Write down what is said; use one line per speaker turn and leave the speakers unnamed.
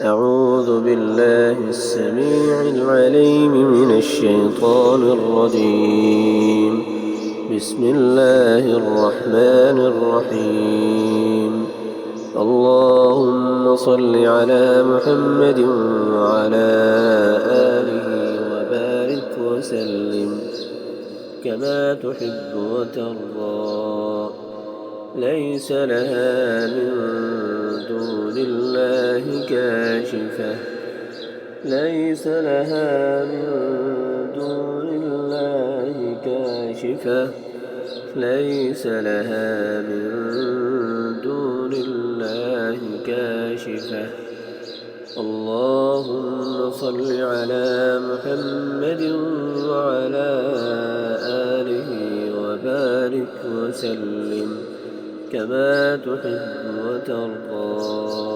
أعوذ بالله السميع العليم من الشيطان الرجيم. بسم الله الرحمن الرحيم. اللهم صل على محمد وعلى آله وبارك وسلم كما تحب وترضى. ليس لها من دون الله كاشفة ليس لها من دون الله كاشفة ليس لها من دون الله كاشفة. اللهم صل على محمد وعلى آله وبارك وسلم كما تحب وترضى.